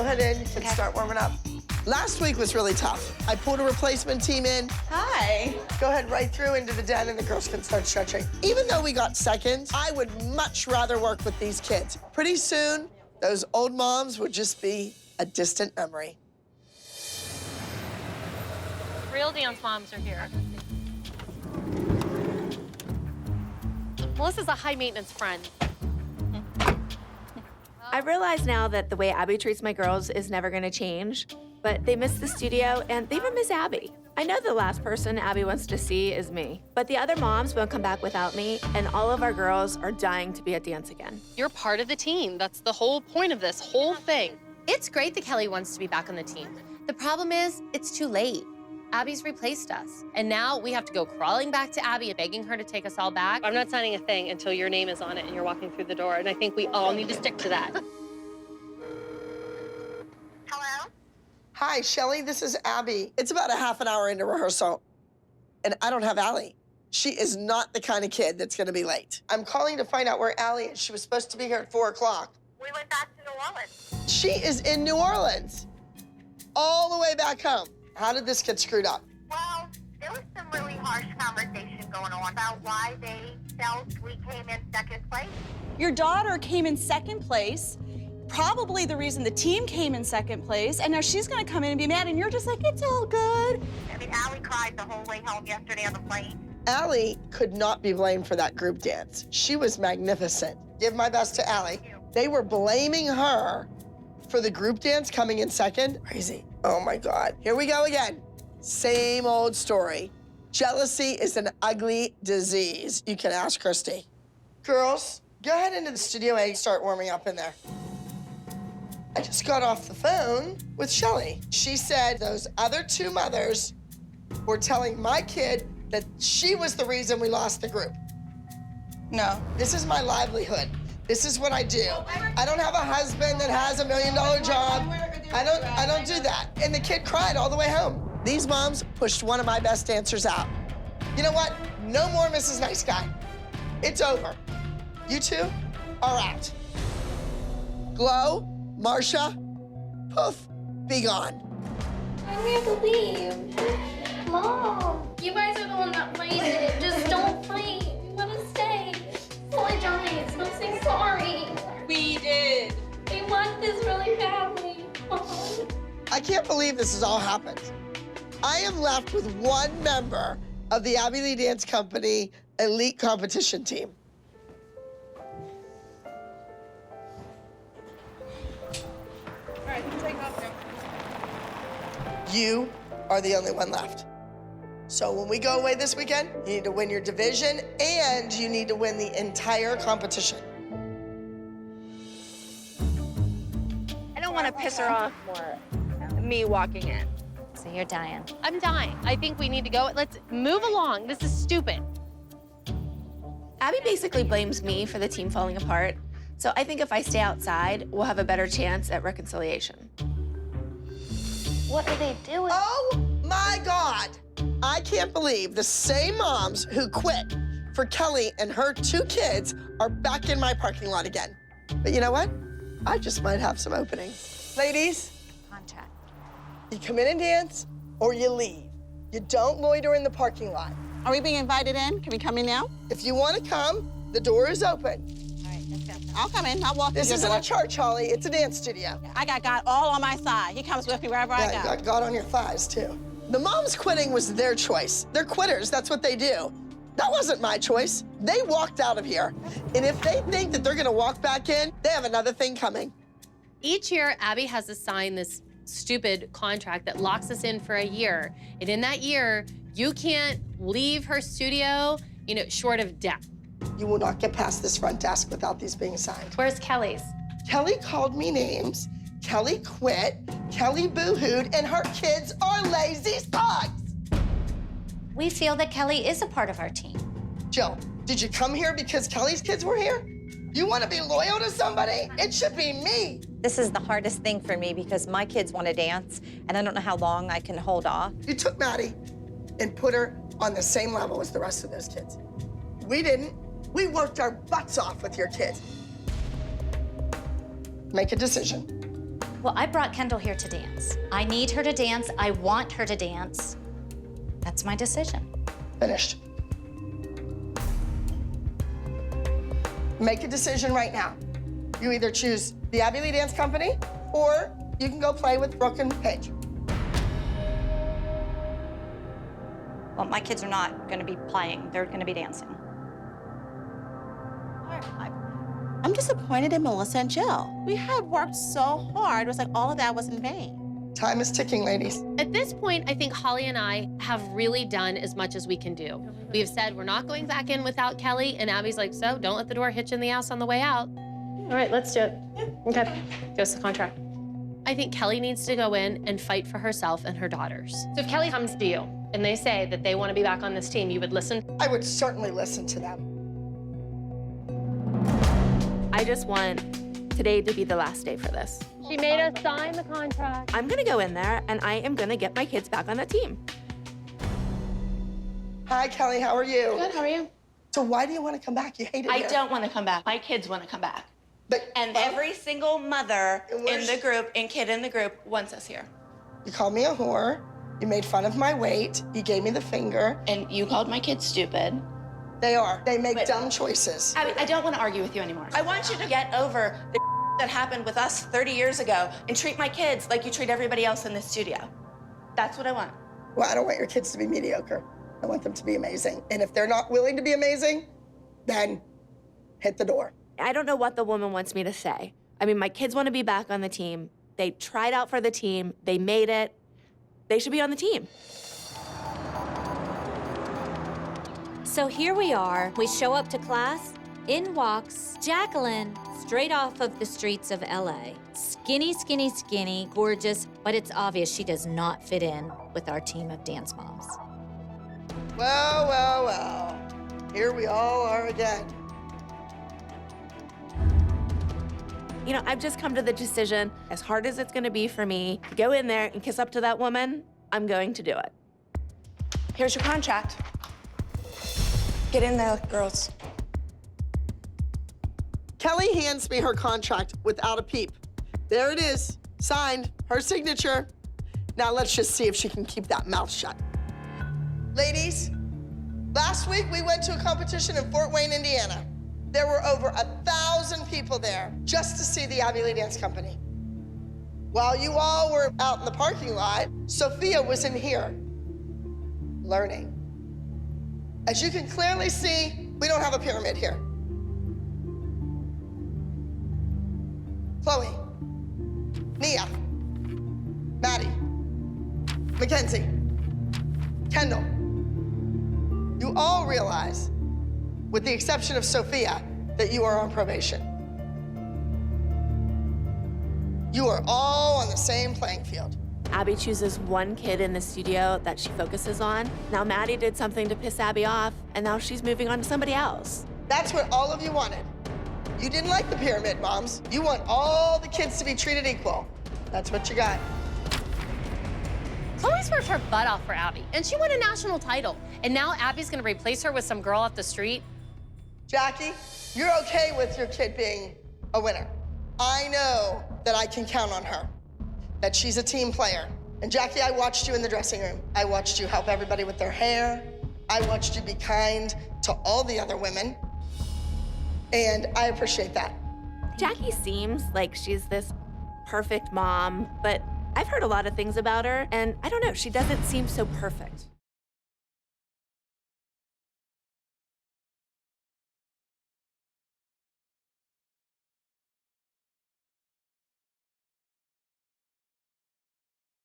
ahead in. You can start warming up. Last week was really tough. I pulled a replacement team in. Hi. Go ahead right through into the den and the girls can start stretching. Even though we got seconds, I would much rather work with these kids. Pretty soon, those old moms would just be a distant memory. Real dance moms are here. Melissa's a high-maintenance friend. I realize now that the way Abby treats my girls is never gonna change, but they miss the studio and they even miss Abby. I know the last person Abby wants to see is me, but the other moms won't come back without me, and all of our girls are dying to be at dance again. You're part of the team. That's the whole point of this whole thing. It's great that Kelly wants to be back on the team. The problem is, it's too late. Abby's replaced us, and now we have to go crawling back to Abby and begging her to take us all back. I'm not signing a thing until your name is on it and you're walking through the door, and I think we all need to stick to that. Hello? Hi, Shelly, this is Abby. It's about a half an hour into rehearsal, and I don't have Allie. She is not the kind of kid that's gonna be late. I'm calling to find out where Allie is. She was supposed to be here at 4 o'clock. We went back to New Orleans. She is in New Orleans, all the way back home. How did this get screwed up? Well, there was some really harsh conversation going on about why they felt we came in second place. Your daughter came in second place, probably the reason the team came in second place, and now she's gonna come in and be mad, and you're just like, it's all good. I mean, Allie cried the whole way home yesterday on the plane. Allie could not be blamed for that group dance. She was magnificent. Give my best to Allie. They were blaming her for the group dance coming in second. Crazy. Oh my God. Here we go again. Same old story. Jealousy is an ugly disease. You can ask Christy. Girls, go ahead into the studio and start warming up in there. I just got off the phone with Shelly. She said those other 2 mothers were telling my kid that she was the reason we lost the group. No. This is my livelihood. This is what I do. I don't have a husband that has $1 million job. I don't do that. And the kid cried all the way home. These moms pushed one of my best dancers out. You know what? No more Mrs. Nice Guy. It's over. You 2 are out. Glow, Marcia, poof, be gone. I can't believe. Mom, you guys are the one that played it. Just don't fight. You gotta stay. Apologize. Don't say sorry. We did. We want this really badly. I can't believe this has all happened. I am left with 1 member of the Abby Lee Dance Company elite competition team. All right, you can take off now. You are the only one left. So when we go away this weekend, you need to win your division and you need to win the entire competition. I don't want to piss her off more. Me walking in. So you're dying. I'm dying. I think we need to go. Let's move along. This is stupid. Abby basically blames me for the team falling apart, so I think if I stay outside, we'll have a better chance at reconciliation. What are they doing? Oh my God. I can't believe the same moms who quit for Kelly and her 2 kids are back in my parking lot again. But you know what? I just might have some openings. Ladies, Contract. you come in and dance or you leave. You don't loiter in the parking lot. Are we being invited in? Can we come in now? If you want to come, the door is open. All right, let's go. I'll come in. I'll walk This you isn't through a church, Holly. It's a dance studio. I got God all on my side. He comes with me wherever I Yeah, you go. got God on your thighs, too. The moms quitting was their choice. They're quitters. That's what they do. That wasn't my choice. They walked out of here. And if they think that they're going to walk back in, they have another thing coming. Each year, Abby has to sign this stupid contract that locks us in for a year. And in that year, you can't leave her studio, short of death. You will not get past this front desk without these being signed. Where's Kelly's? Kelly called me names. Kelly quit. Kelly boo-hooed, and her kids are lazy slugs. We feel that Kelly is a part of our team. Jill, did you come here because Kelly's kids were here? You want to be loyal to somebody? It should be me. This is the hardest thing for me because my kids want to dance, and I don't know how long I can hold off. You took Maddie and put her on the same level as the rest of those kids. We didn't. We worked our butts off with your kids. Make a decision. Well, I brought Kendall here to dance. I need her to dance. I want her to dance. That's my decision. Finished. Make a decision right now. You either choose the Abby Lee Dance Company, or you can go play with Brooke and Paige. Well, my kids are not going to be playing. They're going to be dancing. I'm disappointed in Melissa and Jill. We had worked so hard. It was like all of that was in vain. Time is ticking, ladies. At this point, I think Holly and I have really done as much as we can do. We've said we're not going back in without Kelly, and Abby's like, so don't let the door hitch in the house on the way out. All right, let's do it. Okay, goes the contract. I think Kelly needs to go in and fight for herself and her daughters. So if Kelly comes to you and they say that they want to be back on this team, you would listen? I would certainly listen to them. I just want today to be the last day for this. She made us sign the contract. I'm gonna go in there and I am gonna get my kids back on the team. Hi, Kelly, how are you? Good, how are you? So why do you want to come back? You hate it I here. don't want to come back. My kids want to come back. But And every single mother in the Where's- group and kid in the group wants us here. you called me a whore. You made fun of my weight. You gave me the finger. And you called my kids stupid. They are. They make But- dumb choices. Abby, I don't want to argue with you anymore. I want you to get over the that happened with us 30 years ago and treat my kids like you treat everybody else in this studio. That's what I want. Well, I don't want your kids to be mediocre. I want them to be amazing. And if they're not willing to be amazing, then hit the door. I don't know what the woman wants me to say. I mean, my kids want to be back on the team. They tried out for the team. They made it. They should be on the team. So here we are. We show up to class. In walks Jacqueline, straight off of the streets of LA. Skinny, skinny, skinny, gorgeous, but it's obvious she does not fit in with our team of dance moms. Well, well, well. Here we all are again. You know, I've just come to the decision, as hard as it's gonna be for me to go in there and kiss up to that woman, I'm going to do it. Here's your contract. Get in there, girls. Kelly hands me her contract without a peep. There it is, signed, her signature. Now let's just see if she can keep that mouth shut. Ladies, last week we went to a competition in Fort Wayne, Indiana. There were over 1,000 people there just to see the Abby Lee Dance Company. While you all were out in the parking lot, Sophia was in here, learning. As you can clearly see, we don't have a pyramid here. Chloe, Nia, Maddie, Mackenzie, Kendall. You all realize, with the exception of Sophia, that you are on probation. You are all on the same playing field. Abby chooses one kid in the studio that she focuses on. Now Maddie did something to piss Abby off, and now she's moving on to somebody else. That's what all of you wanted. You didn't like the pyramid, moms. You want all the kids to be treated equal. That's what you got. Chloe's worked her butt off for Abby, and she won a national title. And now Abby's gonna replace her with some girl off the street? Jackie, you're okay with your kid being a winner. I know that I can count on her, that she's a team player. And Jackie, I watched you in the dressing room. I watched you help everybody with their hair. I watched you be kind to all the other women. And I appreciate that. Jackie seems like she's this perfect mom, but I've heard a lot of things about her, and I don't know, she doesn't seem so perfect.